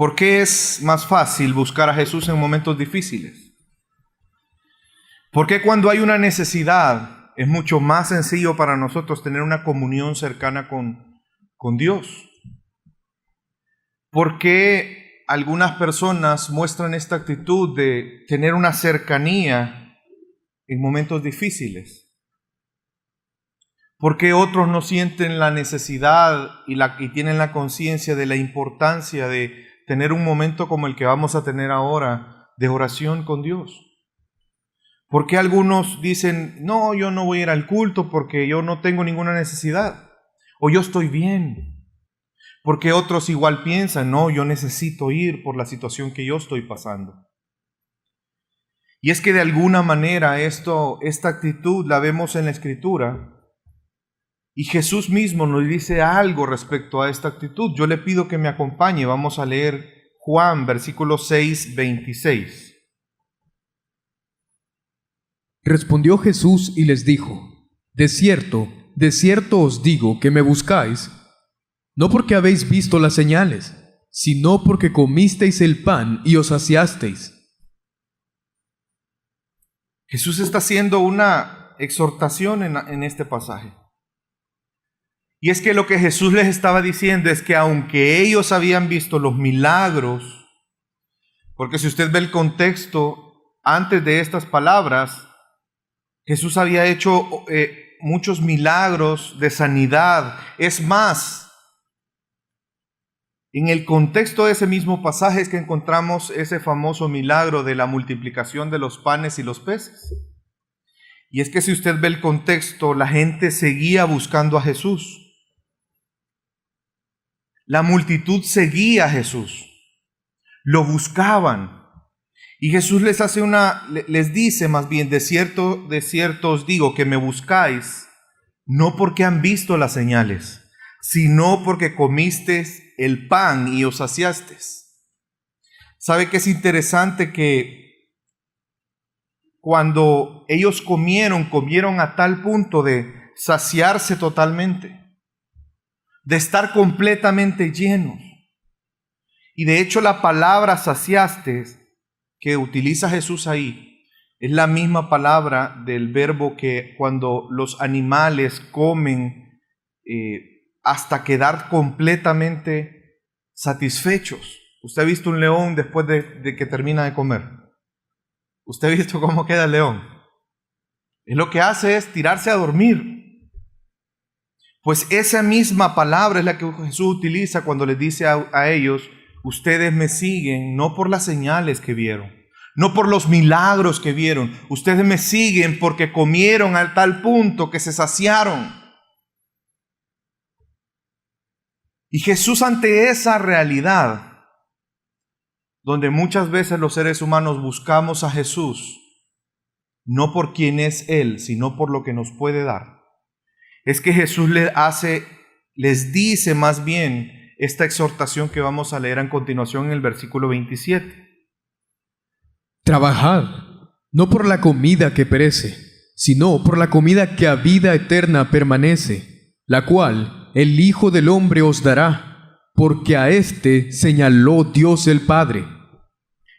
¿Por qué es más fácil buscar a Jesús en momentos difíciles? ¿Por qué cuando hay una necesidad es mucho más sencillo para nosotros tener una comunión cercana con Dios? ¿Por qué algunas personas muestran esta actitud de tener una cercanía en momentos difíciles? ¿Por qué otros no sienten la necesidad y tienen la conciencia de la importancia de tener un momento como el que vamos a tener ahora de oración con Dios? ¿Por qué algunos dicen, no, yo no voy a ir al culto porque yo no tengo ninguna necesidad? O yo estoy bien. Porque otros igual piensan, no, yo necesito ir por la situación que yo estoy pasando. Y es que de alguna manera esta actitud la vemos en la Escritura. Y Jesús mismo nos dice algo respecto a esta actitud. Yo le pido que me acompañe. Vamos a leer Juan, versículo 6, 26. Respondió Jesús y les dijo: de cierto os digo que me buscáis, no porque habéis visto las señales, sino porque comisteis el pan y os saciasteis. Jesús está haciendo una exhortación en este pasaje. Y es que lo que Jesús les estaba diciendo es que aunque ellos habían visto los milagros, porque si usted ve el contexto antes de estas palabras, Jesús había hecho muchos milagros de sanidad. Es más, en el contexto de ese mismo pasaje es que encontramos ese famoso milagro de la multiplicación de los panes y los peces. Y es que si usted ve el contexto, la gente seguía buscando a Jesús. La multitud seguía a Jesús, lo buscaban. Y Jesús les dice más bien, de cierto os digo que me buscáis, no porque han visto las señales, sino porque comisteis el pan y os saciasteis. ¿Sabe qué es interesante? Que cuando ellos comieron a tal punto de saciarse totalmente, de estar completamente llenos. Y de hecho la palabra saciaste que utiliza Jesús ahí es la misma palabra del verbo que cuando los animales comen hasta quedar completamente satisfechos. ¿Usted ha visto un león después de que termina de comer? ¿Usted ha visto cómo queda el león? Es lo que hace es tirarse a dormir. Pues esa misma palabra es la que Jesús utiliza cuando les dice a ellos, ustedes me siguen no por las señales que vieron, no por los milagros que vieron, ustedes me siguen porque comieron al tal punto que se saciaron. Y Jesús, ante esa realidad, donde muchas veces los seres humanos buscamos a Jesús, no por quién es Él, sino por lo que nos puede dar, es que Jesús les dice más bien esta exhortación que vamos a leer a continuación en el versículo 27. Trabajad, no por la comida que perece, sino por la comida que a vida eterna permanece, la cual el Hijo del Hombre os dará, porque a éste señaló Dios el Padre.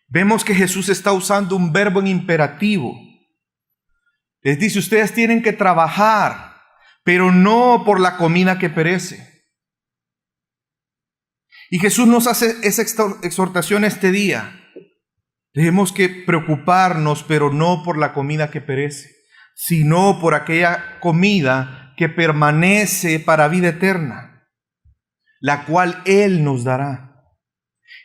Vemos que Jesús está usando un verbo en imperativo. Les dice, ustedes tienen que trabajar, pero no por la comida que perece. Y Jesús nos hace esa exhortación este día. Tenemos que preocuparnos, pero no por la comida que perece, sino por aquella comida que permanece para vida eterna, la cual Él nos dará.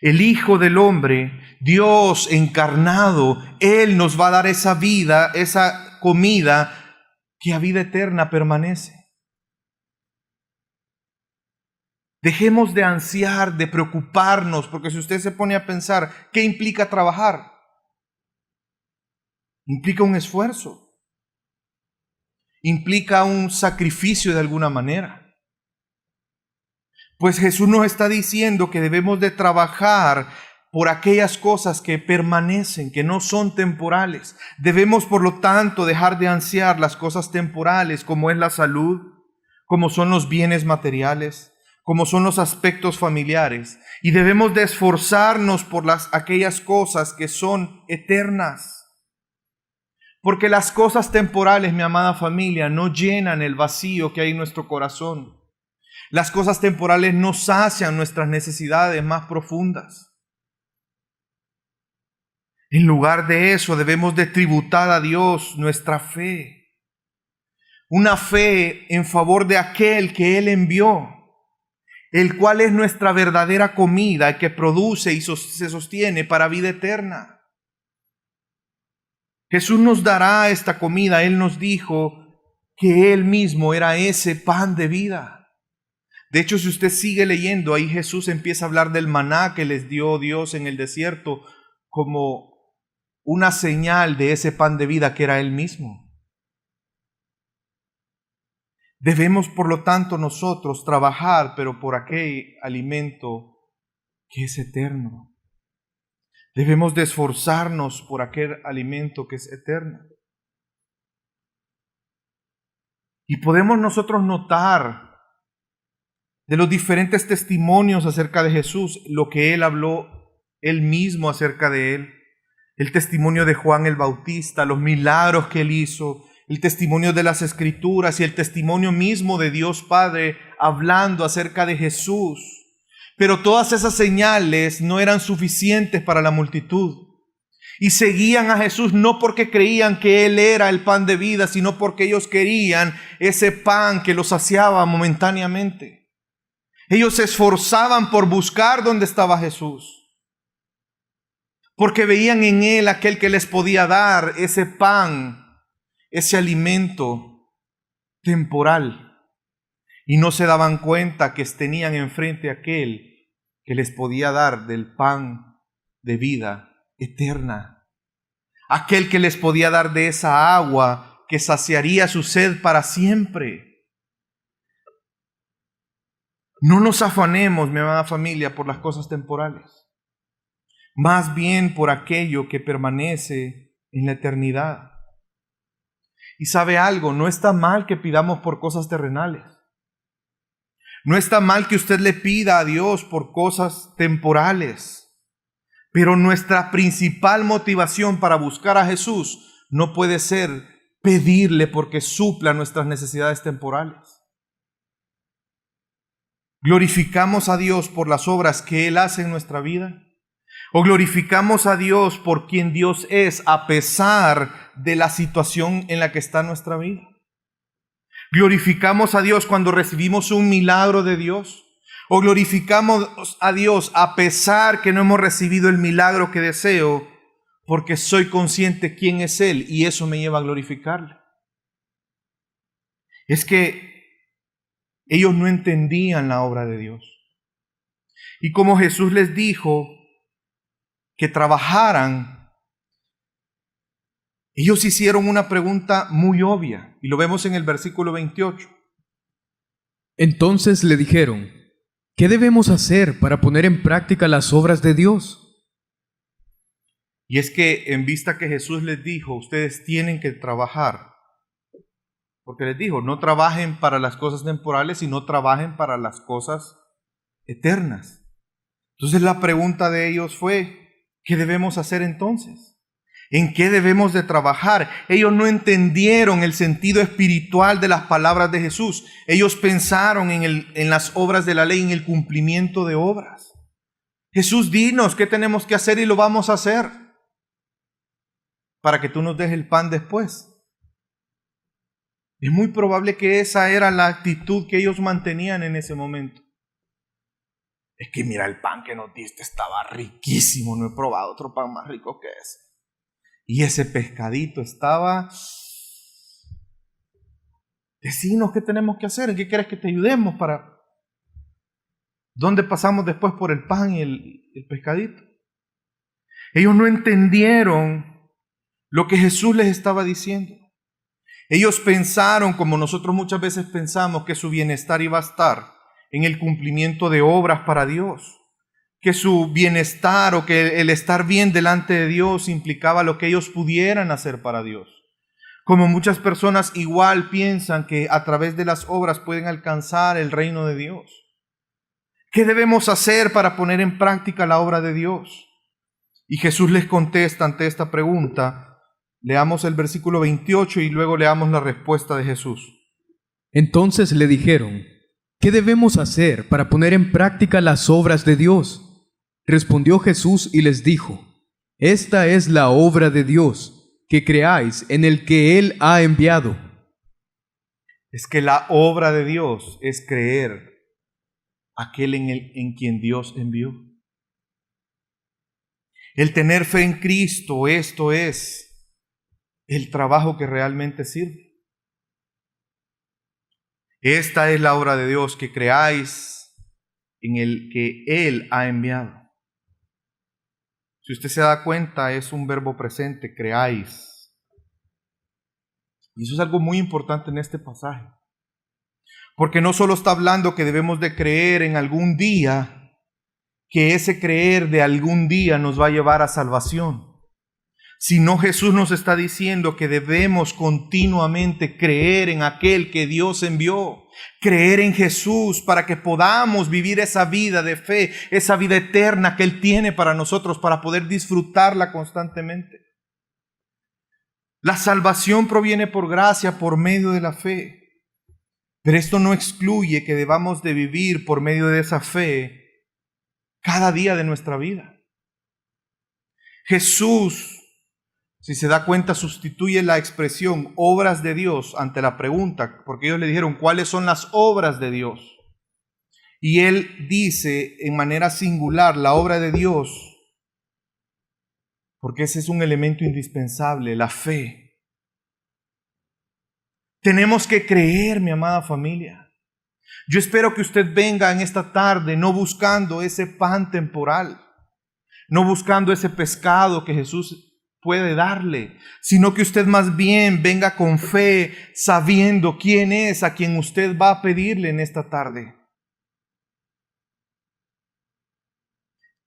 El Hijo del Hombre, Dios encarnado, Él nos va a dar esa vida, esa comida que a vida eterna permanece. Dejemos de ansiar, de preocuparnos, porque si usted se pone a pensar, ¿qué implica trabajar? Implica un esfuerzo, implica un sacrificio de alguna manera. Pues Jesús nos está diciendo que debemos de trabajar por aquellas cosas que permanecen, que no son temporales. Debemos, por lo tanto, dejar de ansiar las cosas temporales, como es la salud, como son los bienes materiales, como son los aspectos familiares, y debemos de esforzarnos por aquellas cosas que son eternas. Porque las cosas temporales, mi amada familia, no llenan el vacío que hay en nuestro corazón. Las cosas temporales no sacian nuestras necesidades más profundas. En lugar de eso, debemos de tributar a Dios nuestra fe. Una fe en favor de aquel que Él envió, el cual es nuestra verdadera comida que produce y se sostiene para vida eterna. Jesús nos dará esta comida. Él nos dijo que Él mismo era ese pan de vida. De hecho, si usted sigue leyendo, ahí Jesús empieza a hablar del maná que les dio Dios en el desierto como una señal de ese pan de vida que era Él mismo. Debemos, por lo tanto, nosotros trabajar, pero por aquel alimento que es eterno. Debemos de esforzarnos por aquel alimento que es eterno. Y podemos nosotros notar de los diferentes testimonios acerca de Jesús, lo que Él habló Él mismo acerca de Él. El testimonio de Juan el Bautista, los milagros que Él hizo, el testimonio de las Escrituras y el testimonio mismo de Dios Padre hablando acerca de Jesús. Pero todas esas señales no eran suficientes para la multitud. Y seguían a Jesús no porque creían que Él era el pan de vida, sino porque ellos querían ese pan que los saciaba momentáneamente. Ellos se esforzaban por buscar dónde estaba Jesús, porque veían en Él aquel que les podía dar ese pan, ese alimento temporal. Y no se daban cuenta que tenían enfrente a aquel que les podía dar del pan de vida eterna. Aquel que les podía dar de esa agua que saciaría su sed para siempre. No nos afanemos, mi amada familia, por las cosas temporales. Más bien por aquello que permanece en la eternidad. Y sabe algo, no está mal que pidamos por cosas terrenales. No está mal que usted le pida a Dios por cosas temporales. Pero nuestra principal motivación para buscar a Jesús no puede ser pedirle porque supla nuestras necesidades temporales. ¿Glorificamos a Dios por las obras que Él hace en nuestra vida? ¿O glorificamos a Dios por quien Dios es a pesar de la situación en la que está nuestra vida? ¿Glorificamos a Dios cuando recibimos un milagro de Dios? ¿O glorificamos a Dios a pesar que no hemos recibido el milagro que deseo porque soy consciente quién es Él y eso me lleva a glorificarle? Es que ellos no entendían la obra de Dios. Y como Jesús les dijo que trabajaran, ellos hicieron una pregunta muy obvia, y lo vemos en el versículo 28. Entonces le dijeron: ¿qué debemos hacer para poner en práctica las obras de Dios? Y es que en vista que Jesús les dijo, ustedes tienen que trabajar, porque les dijo, no trabajen para las cosas temporales, sino trabajen para las cosas eternas. Entonces la pregunta de ellos fue, ¿qué debemos hacer entonces? ¿En qué debemos de trabajar? Ellos no entendieron el sentido espiritual de las palabras de Jesús. Ellos pensaron en las obras de la ley, en el cumplimiento de obras. Jesús, dinos qué tenemos que hacer y lo vamos a hacer para que tú nos des el pan después. Es muy probable que esa era la actitud que ellos mantenían en ese momento. Es que mira, el pan que nos diste estaba riquísimo, no he probado otro pan más rico que ese. Y ese pescadito estaba... Decinos qué tenemos que hacer, ¿en qué quieres que te ayudemos para... ¿Dónde pasamos después por el pan y el pescadito? Ellos no entendieron lo que Jesús les estaba diciendo. Ellos pensaron, como nosotros muchas veces pensamos, que su bienestar iba a estar en el cumplimiento de obras para Dios, que su bienestar o que el estar bien delante de Dios implicaba lo que ellos pudieran hacer para Dios. Como muchas personas igual piensan que a través de las obras pueden alcanzar el reino de Dios. ¿Qué debemos hacer para poner en práctica la obra de Dios? Y Jesús les contesta ante esta pregunta. Leamos el versículo 28 y luego leamos la respuesta de Jesús. Entonces le dijeron: ¿qué debemos hacer para poner en práctica las obras de Dios? Respondió Jesús y les dijo: esta es la obra de Dios, que creáis en el que Él ha enviado. Es que la obra de Dios es creer aquel en quien Dios envió. El tener fe en Cristo, esto es el trabajo que realmente sirve. Esta es la obra de Dios, que creáis en el que Él ha enviado. Si usted se da cuenta, es un verbo presente, creáis. Y eso es algo muy importante en este pasaje. Porque no solo está hablando que debemos de creer en algún día, que ese creer de algún día nos va a llevar a salvación, sino Jesús nos está diciendo que debemos continuamente creer en aquel que Dios envió, creer en Jesús para que podamos vivir esa vida de fe, esa vida eterna que Él tiene para nosotros, para poder disfrutarla constantemente. La salvación proviene por gracia, por medio de la fe. Pero esto no excluye que debamos de vivir por medio de esa fe cada día de nuestra vida. Jesús, si se da cuenta, sustituye la expresión obras de Dios ante la pregunta, porque ellos le dijeron, ¿cuáles son las obras de Dios? Y Él dice en manera singular, la obra de Dios, porque ese es un elemento indispensable, la fe. Tenemos que creer, mi amada familia. Yo espero que usted venga en esta tarde no buscando ese pan temporal, no buscando ese pescado que Jesús puede darle, sino que usted más bien venga con fe, sabiendo quién es a quien usted va a pedirle en esta tarde.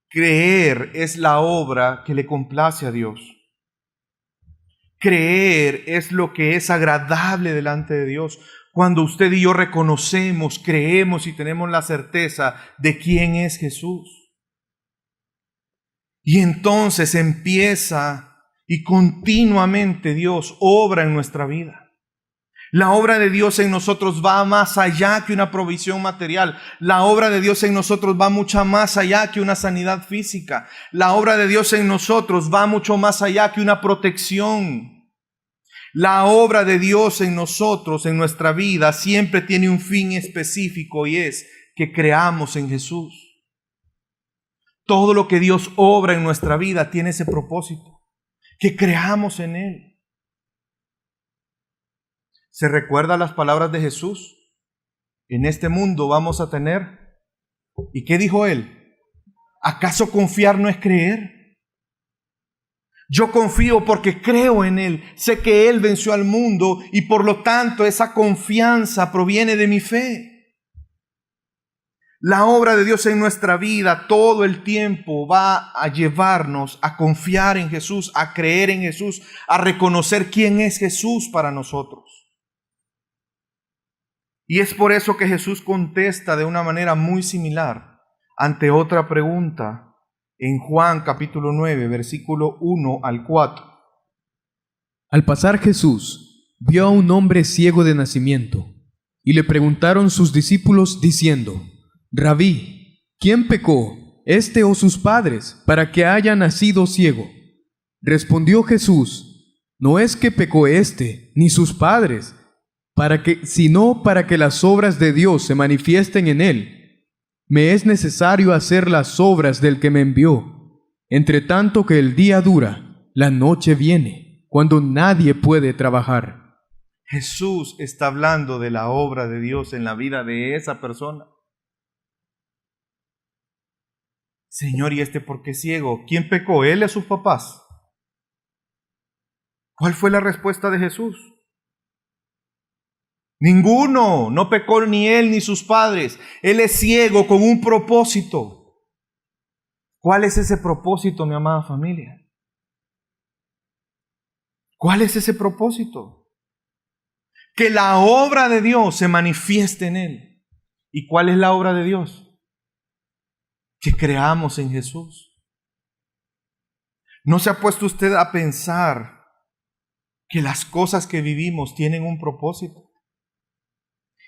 Creer es la obra que le complace a Dios. Creer es lo que es agradable delante de Dios. Cuando usted y yo reconocemos, creemos y tenemos la certeza de quién es Jesús. Y entonces empieza y continuamente Dios obra en nuestra vida. La obra de Dios en nosotros va más allá que una provisión material. La obra de Dios en nosotros va mucho más allá que una sanidad física. La obra de Dios en nosotros va mucho más allá que una protección. La obra de Dios en nosotros, en nuestra vida, siempre tiene un fin específico y es que creamos en Jesús. Todo lo que Dios obra en nuestra vida tiene ese propósito, que creamos en Él. ¿Se recuerda las palabras de Jesús? En este mundo vamos a tener. ¿Y qué dijo Él? ¿Acaso confiar no es creer? Yo confío porque creo en Él. Sé que Él venció al mundo y por lo tanto esa confianza proviene de mi fe. La obra de Dios en nuestra vida todo el tiempo va a llevarnos a confiar en Jesús, a creer en Jesús, a reconocer quién es Jesús para nosotros. Y es por eso que Jesús contesta de una manera muy similar ante otra pregunta en Juan capítulo 9, versículo 1 al 4. Al pasar Jesús vio a un hombre ciego de nacimiento, y le preguntaron sus discípulos diciendo: Rabí, ¿quién pecó, este o sus padres, para que haya nacido ciego? Respondió Jesús: no es que pecó este, ni sus padres, sino para que las obras de Dios se manifiesten en él. Me es necesario hacer las obras del que me envió. Entre tanto que el día dura, la noche viene, cuando nadie puede trabajar. Jesús está hablando de la obra de Dios en la vida de esa persona. Señor, ¿y este por qué es ciego? ¿Quién pecó, él o sus papás? ¿Cuál fue la respuesta de Jesús? Ninguno, no pecó ni él ni sus padres. Él es ciego con un propósito. ¿Cuál es ese propósito, mi amada familia? ¿Cuál es ese propósito? Que la obra de Dios se manifieste en él. ¿Y cuál es la obra de Dios? que creamos en Jesús. ¿No se ha puesto usted a pensar que las cosas que vivimos tienen un propósito?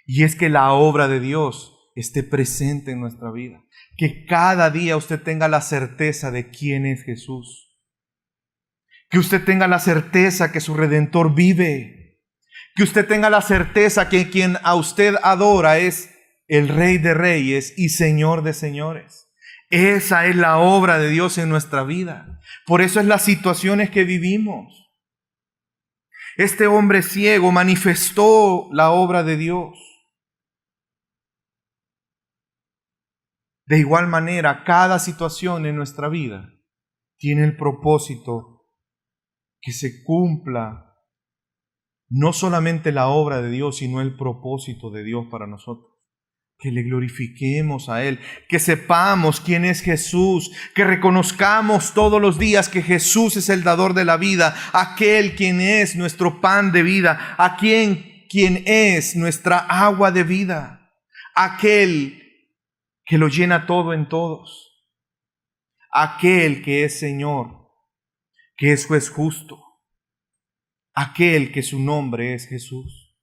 Y es que la obra de Dios esté presente en nuestra vida. Que cada día usted tenga la certeza de quién es Jesús. Que usted tenga la certeza que su Redentor vive. Que usted tenga la certeza que quien a usted adora es el Rey de Reyes y Señor de Señores. Esa es la obra de Dios en nuestra vida. Por eso es las situaciones que vivimos. Este hombre ciego manifestó la obra de Dios. De igual manera, cada situación en nuestra vida tiene el propósito que se cumpla no solamente la obra de Dios, sino el propósito de Dios para nosotros. Que le glorifiquemos a Él, que sepamos quién es Jesús, que reconozcamos todos los días que Jesús es el dador de la vida, aquel quien es nuestro pan de vida, quien es nuestra agua de vida, aquel que lo llena todo en todos, aquel que es Señor, que es juez justo, aquel que su nombre es Jesús.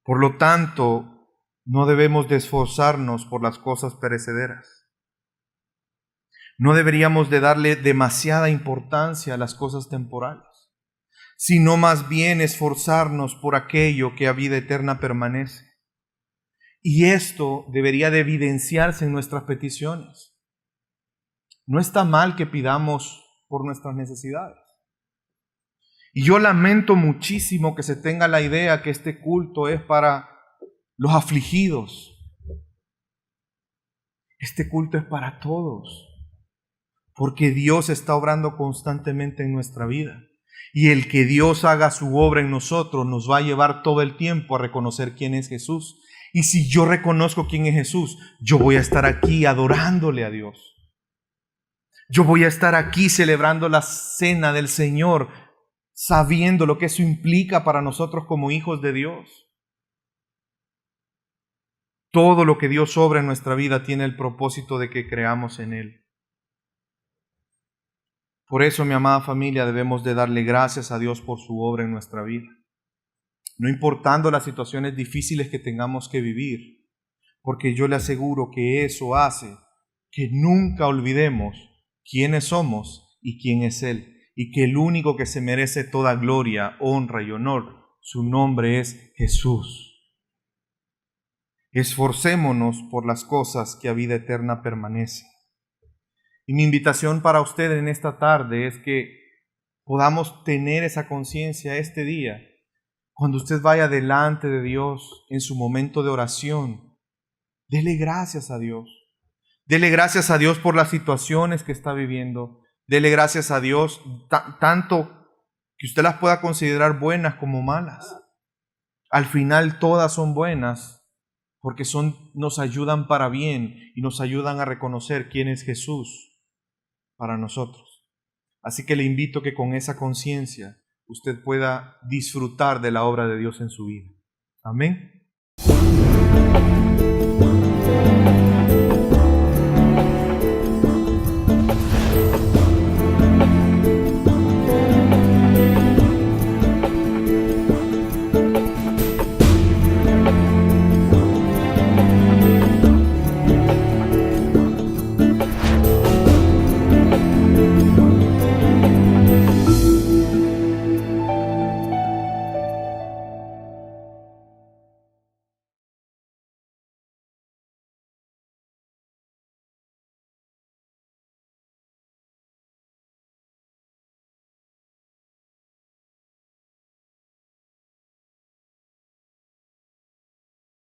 Por lo tanto, no debemos de esforzarnos por las cosas perecederas. No deberíamos de darle demasiada importancia a las cosas temporales, sino más bien esforzarnos por aquello que a vida eterna permanece. Y esto debería de evidenciarse en nuestras peticiones. No está mal que pidamos por nuestras necesidades. Y yo lamento muchísimo que se tenga la idea que este culto es para los afligidos. Este culto es para todos, porque Dios está obrando constantemente en nuestra vida. Y el que Dios haga su obra en nosotros nos va a llevar todo el tiempo a reconocer quién es Jesús. Y si yo reconozco quién es Jesús, yo voy a estar aquí adorándole a Dios. Yo voy a estar aquí celebrando la cena del Señor, sabiendo lo que eso implica para nosotros como hijos de Dios. Todo lo que Dios obra en nuestra vida tiene el propósito de que creamos en Él. Por eso, mi amada familia, debemos de darle gracias a Dios por su obra en nuestra vida. No importando las situaciones difíciles que tengamos que vivir, porque yo le aseguro que eso hace que nunca olvidemos quiénes somos y quién es Él, y que el único que se merece toda gloria, honra y honor, su nombre es Jesús. Esforcémonos por las cosas que a vida eterna permanecen. Y mi invitación para usted en esta tarde es que podamos tener esa conciencia este día. Cuando usted vaya delante de Dios en su momento de oración, dele gracias a Dios. Dele gracias a Dios por las situaciones que está viviendo. Dele gracias a Dios tanto que usted las pueda considerar buenas como malas. Al final todas son buenas, porque nos ayudan para bien y nos ayudan a reconocer quién es Jesús para nosotros. Así que le invito que con esa conciencia usted pueda disfrutar de la obra de Dios en su vida. Amén.